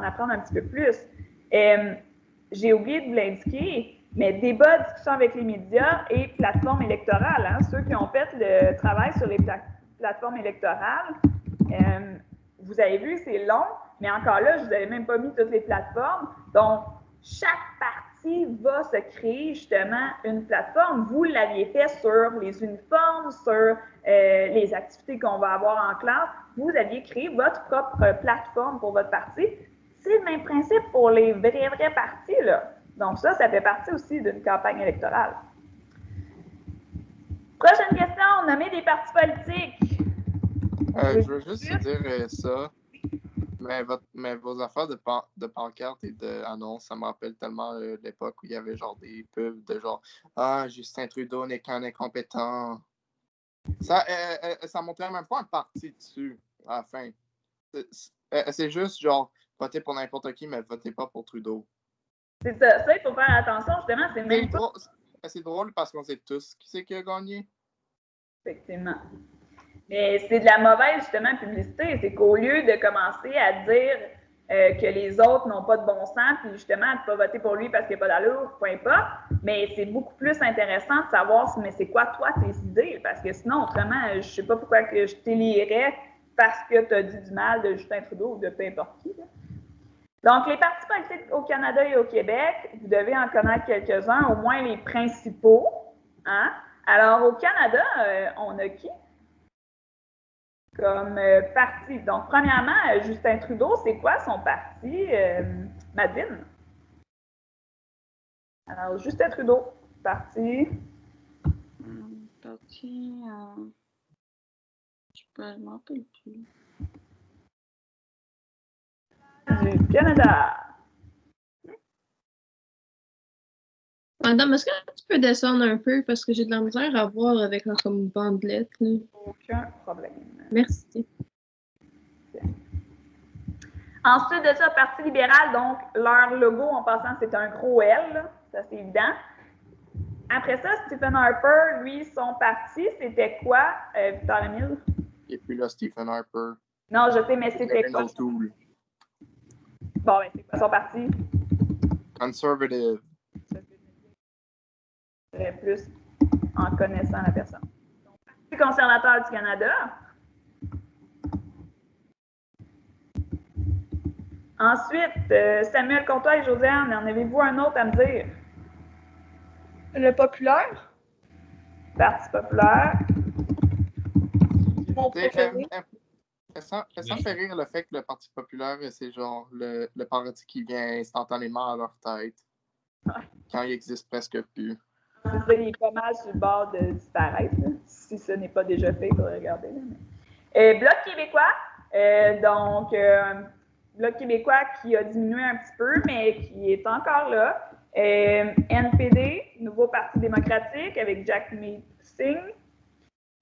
apprendre un petit peu plus. J'ai oublié de vous l'indiquer, mais débat, discussion avec les médias et plateforme électorale. Hein? Ceux qui ont fait le travail sur les plateformes électorales, vous avez vu, c'est long, mais encore là, je ne vous avais même pas mis toutes les plateformes. Donc, chaque parti va se créer justement une plateforme. Vous l'aviez fait sur les uniformes, sur les activités qu'on va avoir en classe. Vous aviez créé votre propre plateforme pour votre parti. C'est le même principe pour les vrais partis, là. Donc ça fait partie aussi d'une campagne électorale. Prochaine question, nommer des partis politiques. Je veux juste te dire ça, mais vos affaires de pancartes et d'annonces, ça me rappelle tellement l'époque où il y avait genre des pubs de genre « Ah, Justin Trudeau n'est qu'un incompétent ». Ça montrait même pas un parti dessus, à la fin. C'est juste genre, votez pour n'importe qui, mais votez pas pour Trudeau. C'est ça. Ça, il faut faire attention, justement. C'est drôle parce qu'on sait tous qui c'est qui a gagné. Effectivement. Mais c'est de la mauvaise, justement, publicité. C'est qu'au lieu de commencer à dire que les autres n'ont pas de bon sens, puis justement, de ne pas voter pour lui parce qu'il n'y a pas d'allure, peu importe, mais c'est beaucoup plus intéressant de savoir mais c'est quoi, toi, tes idées? Parce que sinon, autrement, je ne sais pas pourquoi que je t'élirais parce que tu as dit du mal de Justin Trudeau ou de peu importe qui. Là. Donc, les partis politiques au Canada et au Québec, vous devez en connaître quelques-uns, au moins les principaux. Hein? Alors, au Canada, on a qui comme parti? Donc, premièrement, Justin Trudeau, c'est quoi son parti? Madeleine? Alors, Justin Trudeau, parti. Parti. Je m'en rappelle plus. Du Canada. Madame, est-ce que tu peux descendre un peu parce que j'ai de la misère à voir avec la comme bandelette? Là. Aucun problème. Merci. Ensuite de ça, Parti libéral, donc leur logo, en passant, c'est un gros L, là, ça c'est évident. Après ça, Stephen Harper, lui, son parti, c'était quoi, Victor Emile? Et puis là, Stephen Harper. Non, je sais, mais c'était quoi? Tool. Bon, ben, c'est quoi son parti? Conservative. Je serais plus en connaissant la personne. Donc, Parti conservateur du Canada. Ensuite, Samuel Comtois et Josiane, en avez-vous un autre à me dire? Le populaire? Parti populaire. Mon préféré. Ça me fait rire le fait que le Parti populaire, c'est genre le parti qui vient instantanément à leur tête. Quand il n'existe presque plus. C'est ça, il est pas mal sur le bord de disparaître. Là. Si ce n'est pas déjà fait, il faudrait regarder. Là. Bloc québécois. Bloc québécois qui a diminué un petit peu, mais qui est encore là. NPD, Nouveau Parti démocratique, avec Jagmeet Singh.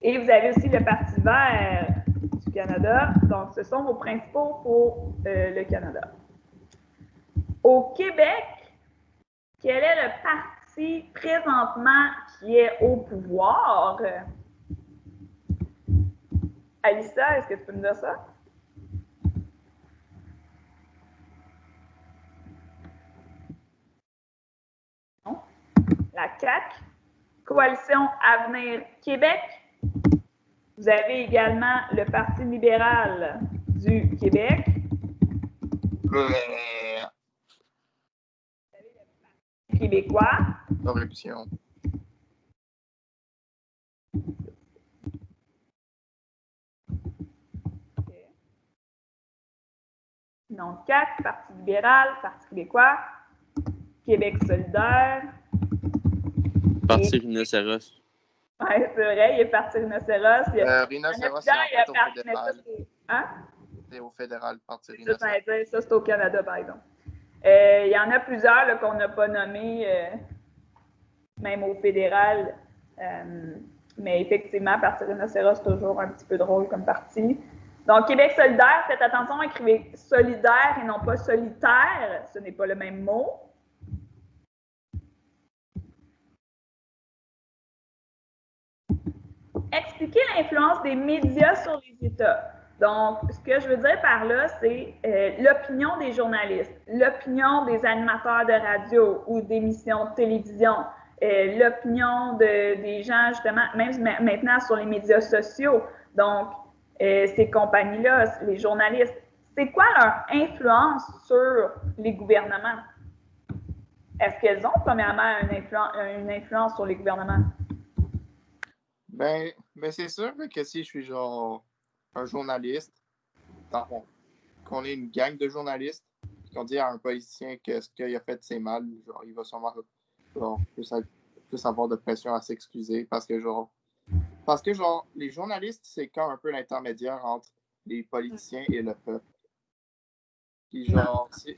Et vous avez aussi le Parti vert du Canada. Donc, ce sont vos principaux pour le Canada. Au Québec, quel est le parti présentement qui est au pouvoir? Alissa, est-ce que tu peux me dire ça? Non. La CAQ. Coalition Avenir Québec. Vous avez également le Parti libéral du Québec. Vous avez le Parti québécois. Corruption. Okay. Non, CAQ, Parti libéral, Parti québécois, Québec solidaire. Parti rhinocéros. Oui, c'est vrai, il y a Parti rhinocéros. Rhinocéros, c'est en fait au fédéral. Hein? C'est au fédéral, Parti rhinocéros. Ça, c'est au Canada, par exemple. Il y en a plusieurs là, qu'on n'a pas nommés, même au fédéral. Mais effectivement, Parti rhinocéros, c'est toujours un petit peu drôle comme parti. Donc, Québec solidaire, faites attention, écrivez solidaire et non pas solitaire. Ce n'est pas le même mot. Expliquer l'influence des médias sur les États. Donc, ce que je veux dire par là, c'est l'opinion des journalistes, l'opinion des animateurs de radio ou d'émissions de télévision, l'opinion des gens, justement, même maintenant sur les médias sociaux. Donc, ces compagnies-là, les journalistes, c'est quoi leur influence sur les gouvernements? Est-ce qu'elles ont, premièrement, une influence sur les gouvernements? Ben c'est sûr que si je suis genre un journaliste, qu'on est une gang de journalistes, qu'on dit à un politicien que ce qu'il a fait c'est mal, genre il va sûrement plus avoir de pression à s'excuser parce que genre les journalistes, c'est comme un peu l'intermédiaire entre les politiciens et le peuple. Puis genre, si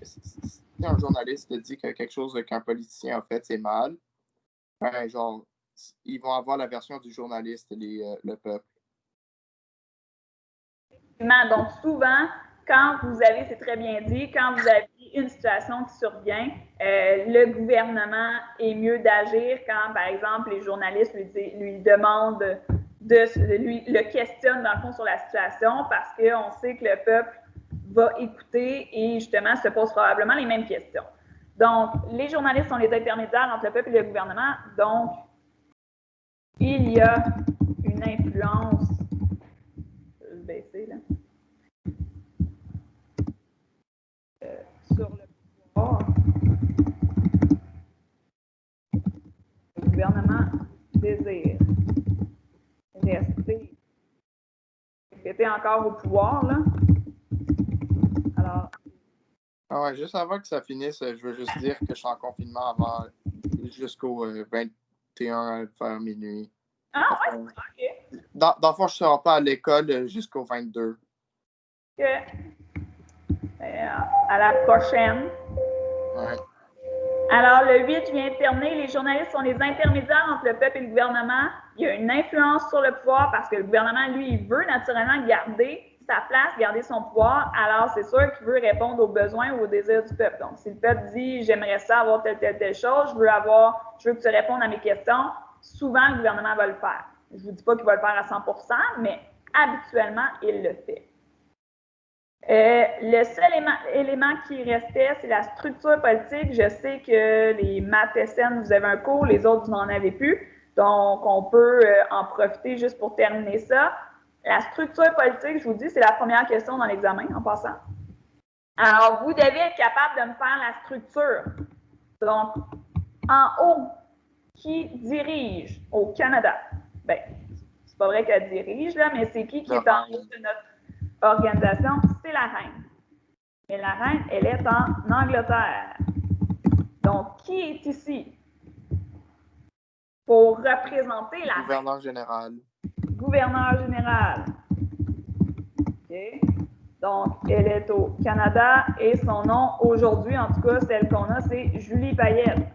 un journaliste dit que quelque chose qu'un politicien a fait c'est mal, ben genre ils vont avoir la version du journaliste, le peuple. Donc, souvent, quand vous avez, c'est très bien dit, quand vous avez une situation qui survient, le gouvernement est mieux d'agir quand, par exemple, les journalistes lui demandent le questionnent, dans le fond, sur la situation parce qu'on sait que le peuple va écouter et, justement, se pose probablement les mêmes questions. Donc, les journalistes sont les intermédiaires entre le peuple et le gouvernement. Donc, il y a une influence. Je vais le baisser, là. Sur le pouvoir. Le gouvernement désire rester encore au pouvoir, là. Alors. Ah ouais, juste avant que ça finisse, je veux juste dire que je suis en confinement jusqu'au 21 vers minuit. Ah ouais, ok. Dans le fond, je ne serai pas à l'école jusqu'au 22. Ok. À la prochaine. Ouais. Alors, le 8 vient de terminer. Les journalistes sont les intermédiaires entre le peuple et le gouvernement. Il y a une influence sur le pouvoir parce que le gouvernement, lui, il veut naturellement garder sa place, garder son pouvoir, alors c'est sûr qu'il veut répondre aux besoins ou aux désirs du peuple. Donc, si le peuple dit « j'aimerais ça avoir telle chose, je veux que tu répondes à mes questions », souvent le gouvernement va le faire. Je ne vous dis pas qu'il va le faire à 100%, mais habituellement, il le fait. Le seul élément qui restait, c'est la structure politique. Je sais que les maths SN, vous avez un cours, les autres, vous n'en avez plus. Donc, on peut en profiter juste pour terminer ça. La structure politique, je vous dis, c'est la première question dans l'examen, en passant. Alors, vous devez être capable de me faire la structure. Donc, en haut, qui dirige au Canada? Bien, c'est pas vrai qu'elle dirige, là, mais c'est qui est en haut de notre organisation? C'est la reine. Mais la reine, elle est en Angleterre. Donc, qui est ici pour représenter la reine? Gouverneur général. Gouverneur général. OK. Donc, elle est au Canada et son nom aujourd'hui, en tout cas, celle qu'on a, c'est Julie Payette.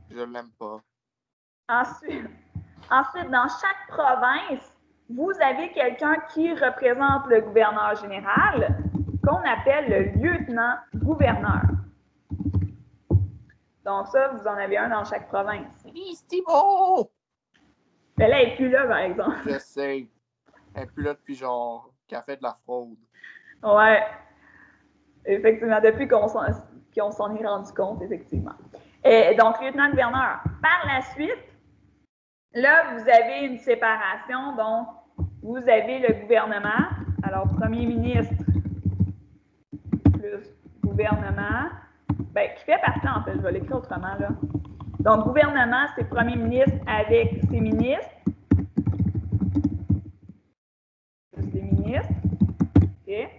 Je l'aime pas. Ensuite, dans chaque province, vous avez quelqu'un qui représente le gouverneur général, qu'on appelle le lieutenant-gouverneur. Donc ça, vous en avez un dans chaque province. Oui, Steve-O! Mais là, elle n'est plus là, par exemple. Je sais. Elle n'est plus là depuis genre qu'elle a fait de la fraude. Ouais. Effectivement, depuis qu'on s'en est rendu compte, effectivement. Et donc, lieutenant-gouverneur. Par la suite, là, vous avez une séparation. Donc, vous avez le gouvernement. Alors, premier ministre plus gouvernement. Bien, qui fait partie, en fait, je vais l'écrire autrement, là. Donc, gouvernement, c'est premier ministre avec ses ministres. Plus les ministres. OK. Et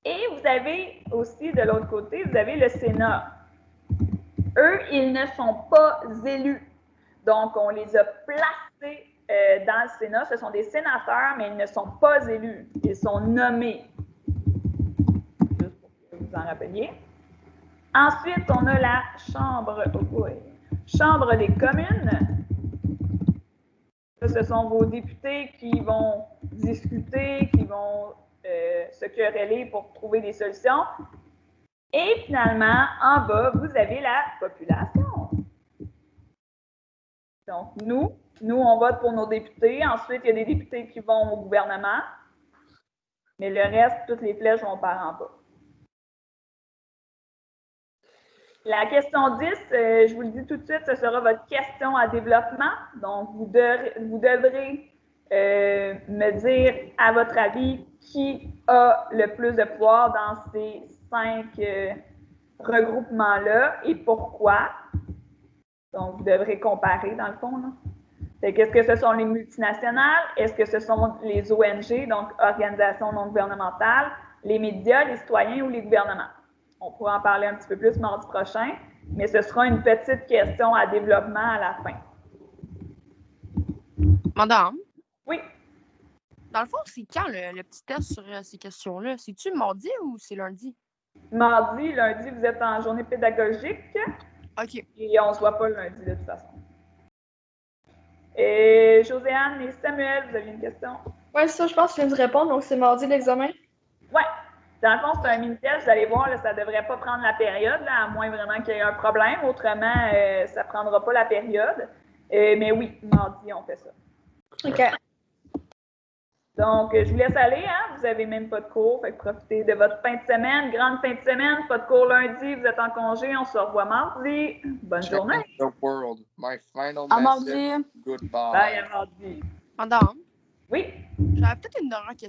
vous avez aussi, de l'autre côté, vous avez le Sénat. Eux, ils ne sont pas élus. Donc, on les a placés dans le Sénat. Ce sont des sénateurs, mais ils ne sont pas élus. Ils sont nommés. Juste pour que vous en rappeliez. Ensuite, on a la Chambre des communes. Ce sont vos députés qui vont discuter, qui vont se quereller pour trouver des solutions. Et finalement, en bas, vous avez la population. Donc, nous, on vote pour nos députés. Ensuite, il y a des députés qui vont au gouvernement. Mais le reste, toutes les flèches vont par en bas. La question 10, je vous le dis tout de suite, ce sera votre question à développement. Donc, vous devrez me dire, à votre avis, qui a le plus de pouvoir dans ces 5 regroupements-là et pourquoi. Donc, vous devrez comparer, dans le fond, là. Est-ce que ce sont les multinationales? Est-ce que ce sont les ONG, donc organisations non gouvernementales, les médias, les citoyens ou les gouvernements? On pourra en parler un petit peu plus mardi prochain, mais ce sera une petite question à développement à la fin. Madame? Oui. Dans le fond, c'est quand le petit test sur ces questions-là? C'est-tu mardi ou c'est lundi? Mardi, lundi, vous êtes en journée pédagogique. OK. Et on ne se voit pas lundi, de toute façon. Et Josiane et Samuel, vous aviez une question? Oui, ça, je pense que je viens de répondre. Donc, c'est mardi l'examen? Oui. Dans le fond, c'est un mini-test. Vous allez voir, là, ça ne devrait pas prendre la période, là, à moins vraiment qu'il y ait un problème. Autrement, ça ne prendra pas la période. Mais oui, mardi, on fait ça. OK. Donc, je vous laisse aller. Hein? Vous n'avez même pas de cours. Fait que profitez de votre fin de semaine. Grande fin de semaine. Pas de cours lundi. Vous êtes en congé. On se revoit mardi. Bonne journée. The world. My final À message. mardi. Goodbye. Bye, à mardi. Madame? Oui. J'avais peut-être une dernière question.